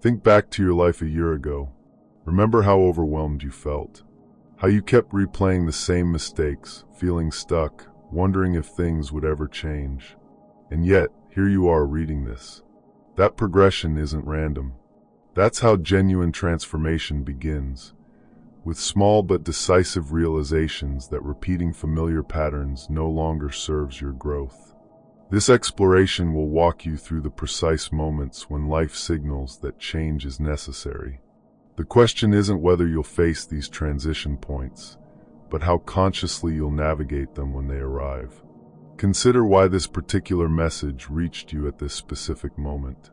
Think back to your life a year ago. Remember how overwhelmed you felt, how you kept replaying the same mistakes, feeling stuck, wondering if things would ever change. And yet, here you are reading this. That progression isn't random. That's how genuine transformation begins, with small but decisive realizations that repeating familiar patterns no longer serves your growth. This exploration will walk you through the precise moments when life signals that change is necessary. The question isn't whether you'll face these transition points, but how consciously you'll navigate them when they arrive. Consider why this particular message reached you at this specific moment.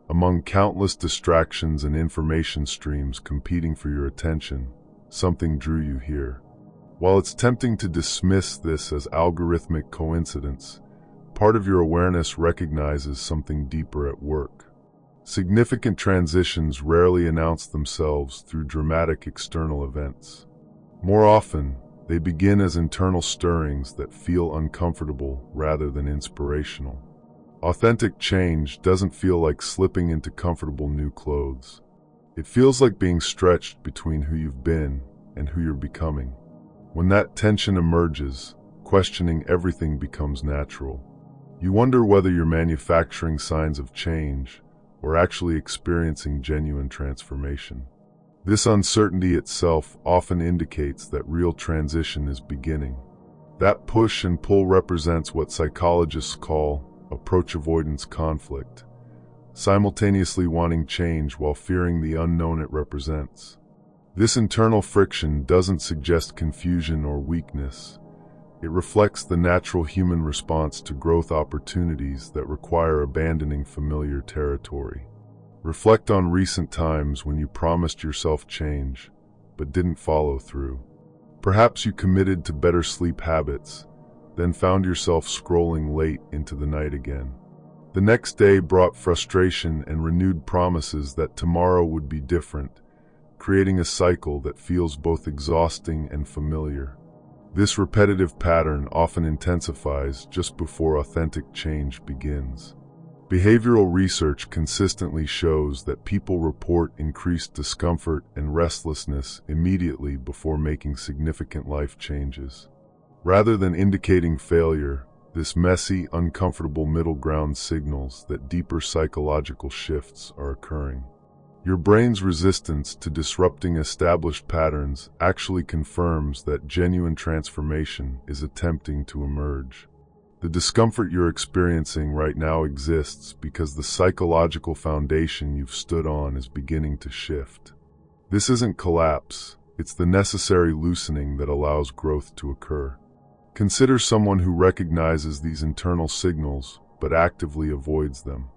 Among countless distractions and information streams competing for your attention, something drew you here. While it's tempting to dismiss this as algorithmic coincidence, part of your awareness recognizes something deeper at work. Significant transitions rarely announce themselves through dramatic external events. More often, they begin as internal stirrings that feel uncomfortable rather than inspirational. Authentic change doesn't feel like slipping into comfortable new clothes. It feels like being stretched between who you've been and who you're becoming. When that tension emerges, questioning everything becomes natural. You wonder whether you're manufacturing signs of change or actually experiencing genuine transformation. This uncertainty itself often indicates that real transition is beginning. That push and pull represents what psychologists call approach avoidance conflict, simultaneously wanting change while fearing the unknown it represents. This internal friction doesn't suggest confusion or weakness. It reflects the natural human response to growth opportunities that require abandoning familiar territory. Reflect on recent times when you promised yourself change, but didn't follow through. Perhaps you committed to better sleep habits, then found yourself scrolling late into the night again. The next day brought frustration and renewed promises that tomorrow would be different, creating a cycle that feels both exhausting and familiar. This repetitive pattern often intensifies just before authentic change begins. Behavioral research consistently shows that people report increased discomfort and restlessness immediately before making significant life changes. Rather than indicating failure, this messy, uncomfortable middle ground signals that deeper psychological shifts are occurring. Your brain's resistance to disrupting established patterns actually confirms that genuine transformation is attempting to emerge. The discomfort you're experiencing right now exists because the psychological foundation you've stood on is beginning to shift. This isn't collapse, it's the necessary loosening that allows growth to occur. Consider someone who recognizes these internal signals but actively avoids them.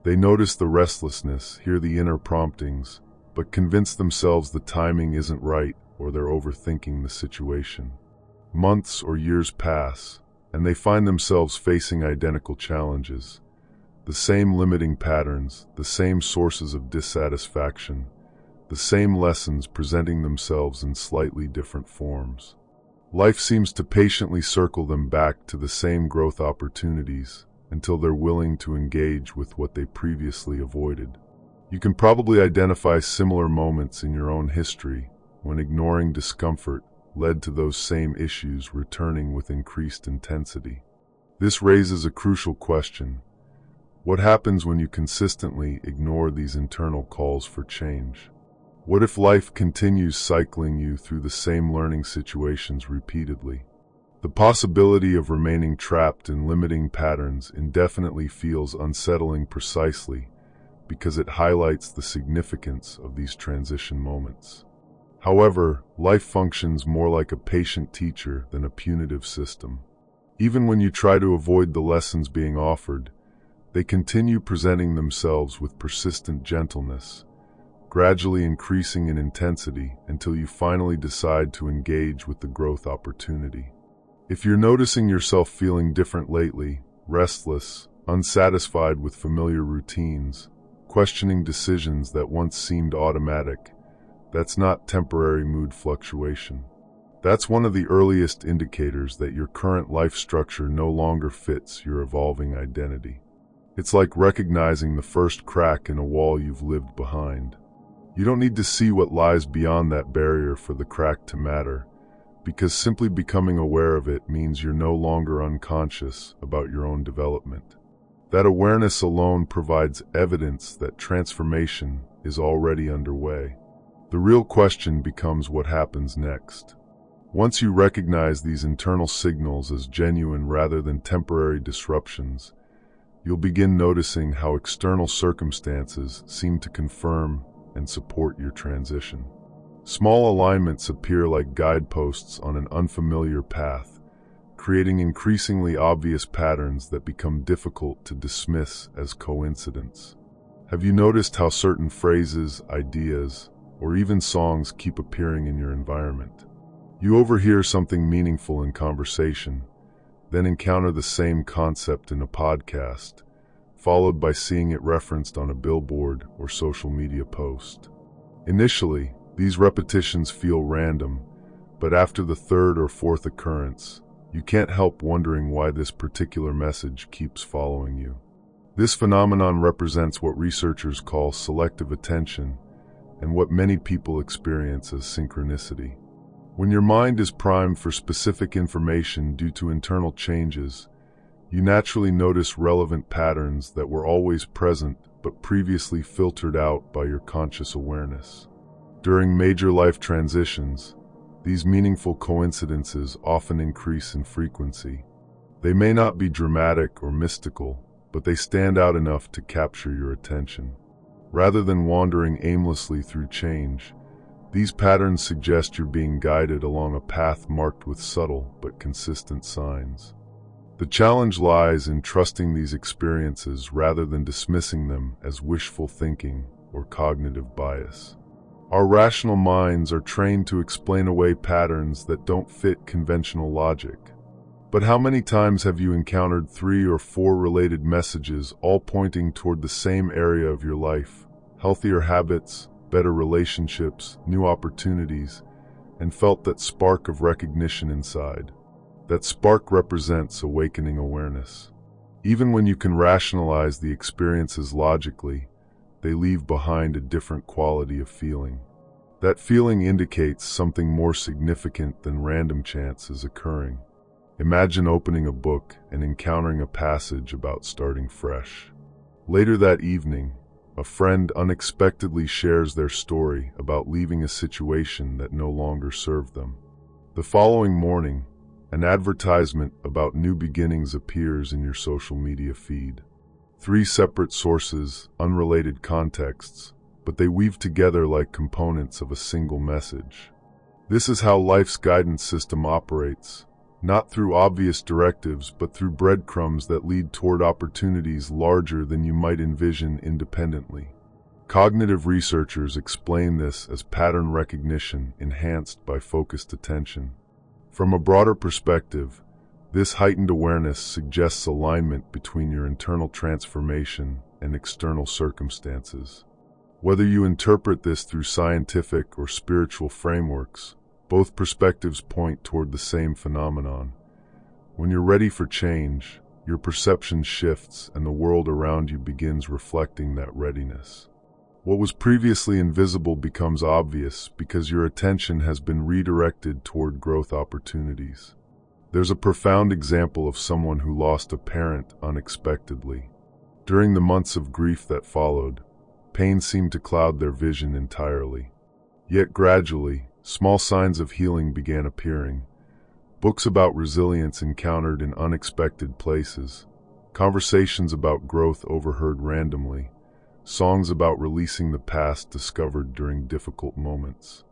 They notice the restlessness, hear the inner promptings, but convince themselves the timing isn't right or they're overthinking the situation. Months or years pass, and they find themselves facing identical challenges. The same limiting patterns, the same sources of dissatisfaction, the same lessons presenting themselves in slightly different forms. Life seems to patiently circle them back to the same growth opportunities until they're willing to engage with what they previously avoided. You can probably identify similar moments in your own history when ignoring discomfort led to those same issues returning with increased intensity. This raises a crucial question. What happens when you consistently ignore these internal calls for change? What if life continues cycling you through the same learning situations repeatedly? The possibility of remaining trapped in limiting patterns indefinitely feels unsettling precisely because it highlights the significance of these transition moments. However, life functions more like a patient teacher than a punitive system. Even when you try to avoid the lessons being offered, they continue presenting themselves with persistent gentleness, gradually increasing in intensity until you finally decide to engage with the growth opportunity. If you're noticing yourself feeling different lately, restless, unsatisfied with familiar routines, questioning decisions that once seemed automatic, that's not temporary mood fluctuation. That's one of the earliest indicators that your current life structure no longer fits your evolving identity. It's like recognizing the first crack in a wall you've lived behind. You don't need to see what lies beyond that barrier for the crack to matter, because simply becoming aware of it means you're no longer unconscious about your own development. That awareness alone provides evidence that transformation is already underway. The real question becomes what happens next. Once you recognize these internal signals as genuine rather than temporary disruptions, you'll begin noticing how external circumstances seem to confirm and support your transition. Small alignments appear like guideposts on an unfamiliar path, creating increasingly obvious patterns that become difficult to dismiss as coincidence. Have you noticed how certain phrases, ideas, or even songs keep appearing in your environment? You overhear something meaningful in conversation, then encounter the same concept in a podcast, followed by seeing it referenced on a billboard or social media post. Initially, these repetitions feel random, but after the third or fourth occurrence, you can't help wondering why this particular message keeps following you. This phenomenon represents what researchers call selective attention and what many people experience as synchronicity. When your mind is primed for specific information due to internal changes, you naturally notice relevant patterns that were always present but previously filtered out by your conscious awareness. During major life transitions, these meaningful coincidences often increase in frequency. They may not be dramatic or mystical, but they stand out enough to capture your attention. Rather than wandering aimlessly through change, these patterns suggest you're being guided along a path marked with subtle but consistent signs. The challenge lies in trusting these experiences rather than dismissing them as wishful thinking or cognitive bias. Our rational minds are trained to explain away patterns that don't fit conventional logic. But how many times have you encountered 3 or 4 related messages all pointing toward the same area of your life? Healthier habits, better relationships, new opportunities, and felt that spark of recognition inside. That spark represents awakening awareness. Even when you can rationalize the experiences logically, they leave behind a different quality of feeling. That feeling indicates something more significant than random chance is occurring. Imagine opening a book and encountering a passage about starting fresh. Later that evening, a friend unexpectedly shares their story about leaving a situation that no longer served them. The following morning, an advertisement about new beginnings appears in your social media feed. 3 separate sources, unrelated contexts, but they weave together like components of a single message. This is how life's guidance system operates, not through obvious directives, but through breadcrumbs that lead toward opportunities larger than you might envision independently. Cognitive researchers explain this as pattern recognition enhanced by focused attention. From a broader perspective, this heightened awareness suggests alignment between your internal transformation and external circumstances. Whether you interpret this through scientific or spiritual frameworks, both perspectives point toward the same phenomenon. When you're ready for change, your perception shifts and the world around you begins reflecting that readiness. What was previously invisible becomes obvious because your attention has been redirected toward growth opportunities. There's a profound example of someone who lost a parent unexpectedly. During the months of grief that followed, pain seemed to cloud their vision entirely. Yet gradually, small signs of healing began appearing. Books about resilience encountered in unexpected places, conversations about growth overheard randomly, songs about releasing the past discovered during difficult moments.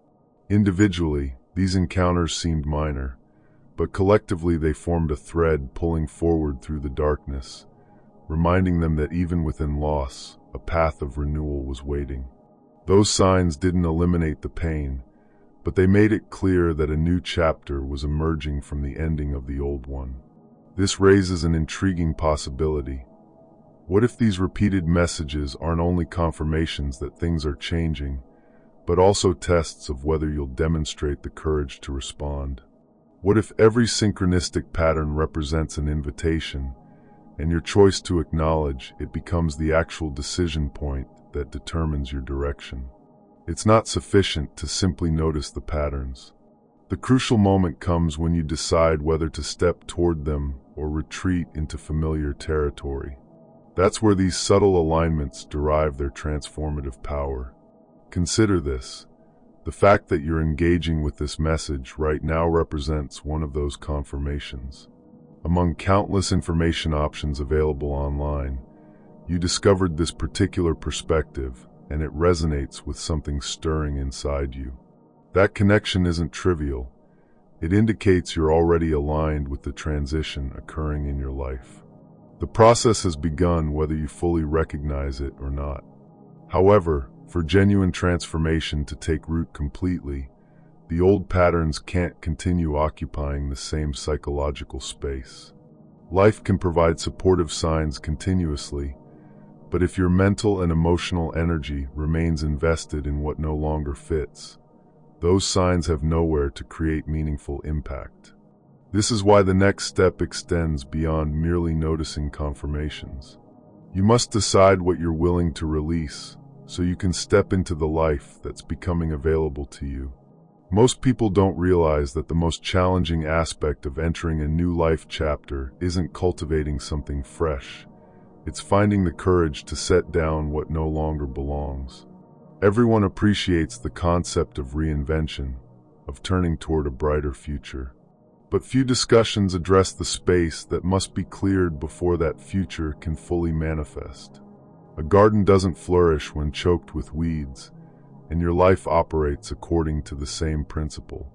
Individually, these encounters seemed minor, but collectively they formed a thread pulling forward through the darkness, reminding them that even within loss, a path of renewal was waiting. Those signs didn't eliminate the pain, but they made it clear that a new chapter was emerging from the ending of the old one. This raises an intriguing possibility. What if these repeated messages aren't only confirmations that things are changing, but also tests of whether you'll demonstrate the courage to respond? What if every synchronistic pattern represents an invitation, and your choice to acknowledge it becomes the actual decision point that determines your direction. It's not sufficient to simply notice the patterns. The crucial moment comes when you decide whether to step toward them or retreat into familiar territory. That's where these subtle alignments derive their transformative power. Consider this. The fact that you're engaging with this message right now represents one of those confirmations. Among countless information options available online, you discovered this particular perspective, and it resonates with something stirring inside you. That connection isn't trivial. It indicates you're already aligned with the transition occurring in your life. The process has begun whether you fully recognize it or not. However, for genuine transformation to take root completely, the old patterns can't continue occupying the same psychological space. Life can provide supportive signs continuously, but if your mental and emotional energy remains invested in what no longer fits, those signs have nowhere to create meaningful impact. This is why the next step extends beyond merely noticing confirmations. You must decide what you're willing to release, so you can step into the life that's becoming available to you. Most people don't realize that the most challenging aspect of entering a new life chapter isn't cultivating something fresh. It's finding the courage to set down what no longer belongs. Everyone appreciates the concept of reinvention, of turning toward a brighter future. But few discussions address the space that must be cleared before that future can fully manifest. A garden doesn't flourish when choked with weeds, and your life operates according to the same principle.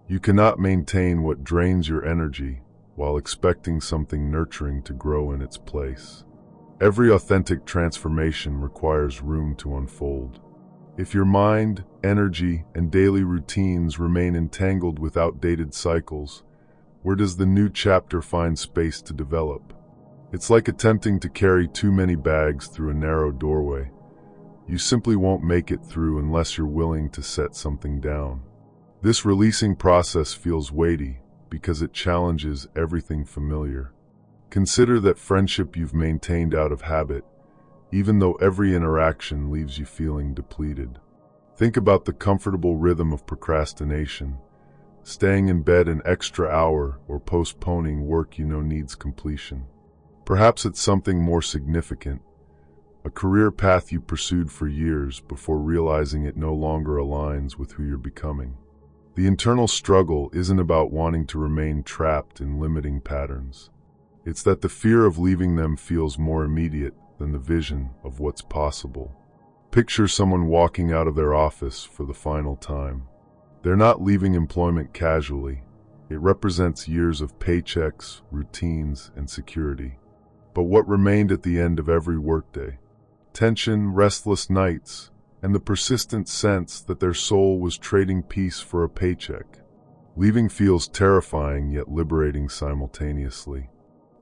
You cannot maintain what drains your energy while expecting something nurturing to grow in its place. Every authentic transformation requires room to unfold. If your mind, energy, and daily routines remain entangled with outdated cycles, where does the new chapter find space to develop? It's like attempting to carry too many bags through a narrow doorway. You simply won't make it through unless you're willing to set something down. This releasing process feels weighty because it challenges everything familiar. Consider that friendship you've maintained out of habit, even though every interaction leaves you feeling depleted. Think about the comfortable rhythm of procrastination, staying in bed an extra hour or postponing work you know needs completion. Perhaps it's something more significant, a career path you pursued for years before realizing it no longer aligns with who you're becoming. The internal struggle isn't about wanting to remain trapped in limiting patterns. It's that the fear of leaving them feels more immediate than the vision of what's possible. Picture someone walking out of their office for the final time. They're not leaving employment casually. It represents years of paychecks, routines, and security. But what remained at the end of every workday? Tension, restless nights, and the persistent sense that their soul was trading peace for a paycheck. Leaving feels terrifying yet liberating simultaneously.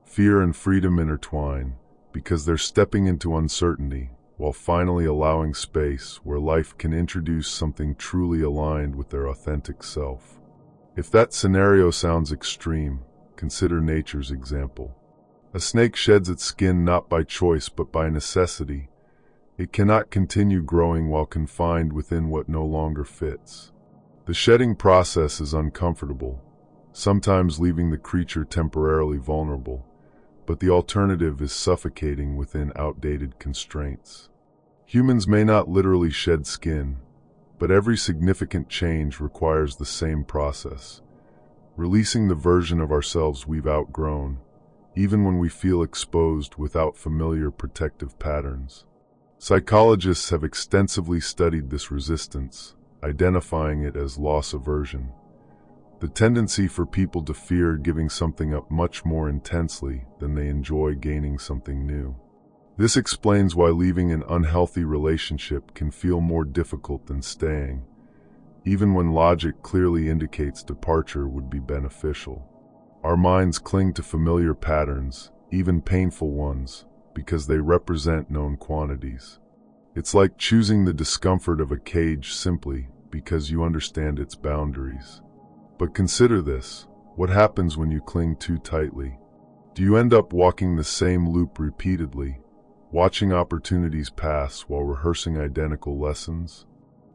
Fear and freedom intertwine because they're stepping into uncertainty while finally allowing space where life can introduce something truly aligned with their authentic self. If that scenario sounds extreme, consider nature's example. A snake sheds its skin not by choice but by necessity. It cannot continue growing while confined within what no longer fits. The shedding process is uncomfortable, sometimes leaving the creature temporarily vulnerable, but the alternative is suffocating within outdated constraints. Humans may not literally shed skin, but every significant change requires the same process, releasing the version of ourselves we've outgrown, even when we feel exposed without familiar protective patterns. Psychologists have extensively studied this resistance, identifying it as loss aversion, the tendency for people to fear giving something up much more intensely than they enjoy gaining something new. This explains why leaving an unhealthy relationship can feel more difficult than staying, even when logic clearly indicates departure would be beneficial. Our minds cling to familiar patterns, even painful ones, because they represent known quantities. It's like choosing the discomfort of a cage simply because you understand its boundaries. But consider this: what happens when you cling too tightly? Do you end up walking the same loop repeatedly, watching opportunities pass while rehearsing identical lessons?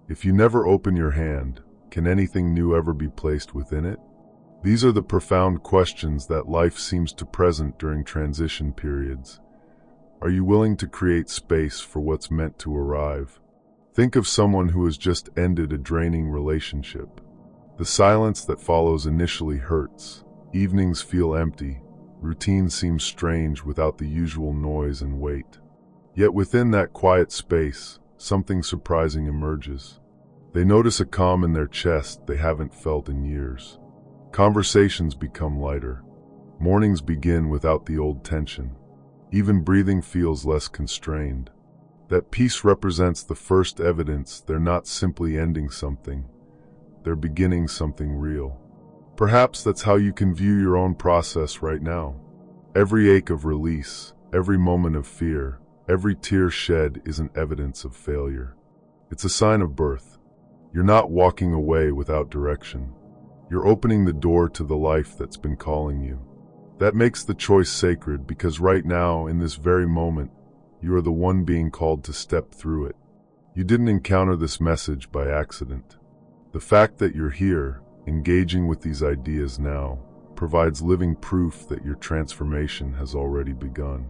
If you never open your hand, can anything new ever be placed within it? These are the profound questions that life seems to present during transition periods. Are you willing to create space for what's meant to arrive? Think of someone who has just ended a draining relationship. The silence that follows initially hurts. Evenings feel empty. Routine seems strange without the usual noise and weight. Yet within that quiet space, something surprising emerges. They notice a calm in their chest they haven't felt in years. Conversations become lighter. Mornings begin without the old tension. Even breathing feels less constrained. That peace represents the first evidence they're not simply ending something, they're beginning something real. Perhaps that's how you can view your own process right now. Every ache of release, every moment of fear, every tear shed isn't evidence of failure. It's a sign of birth. You're not walking away without direction. You're opening the door to the life that's been calling you. That makes the choice sacred because right now, in this very moment, you are the one being called to step through it. You didn't encounter this message by accident. The fact that you're here, engaging with these ideas now, provides living proof that your transformation has already begun.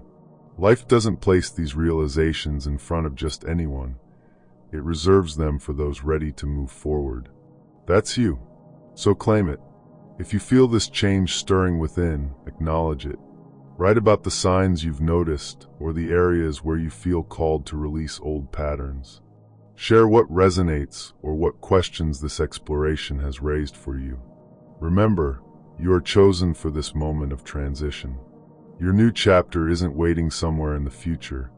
Life doesn't place these realizations in front of just anyone. It reserves them for those ready to move forward. That's you. So claim it. If you feel this change stirring within, acknowledge it. Write about the signs you've noticed or the areas where you feel called to release old patterns. Share what resonates or what questions this exploration has raised for you. Remember, you are chosen for this moment of transition. Your new chapter isn't waiting somewhere in the future.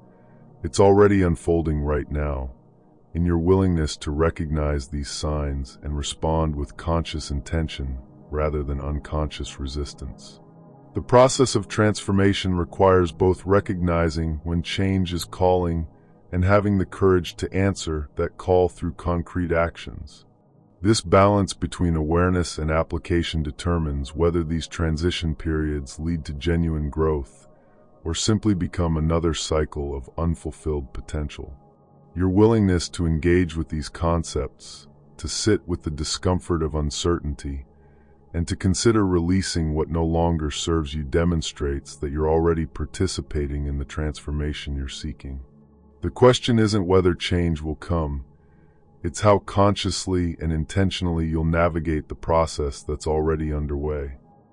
It's already unfolding right now, in your willingness to recognize these signs and respond with conscious intention rather than unconscious resistance. The process of transformation requires both recognizing when change is calling and having the courage to answer that call through concrete actions. This balance between awareness and application determines whether these transition periods lead to genuine growth or simply become another cycle of unfulfilled potential. Your willingness to engage with these concepts, to sit with the discomfort of uncertainty, and to consider releasing what no longer serves you demonstrates that you're already participating in the transformation you're seeking. The question isn't whether change will come, it's how consciously and intentionally you'll navigate the process that's already underway.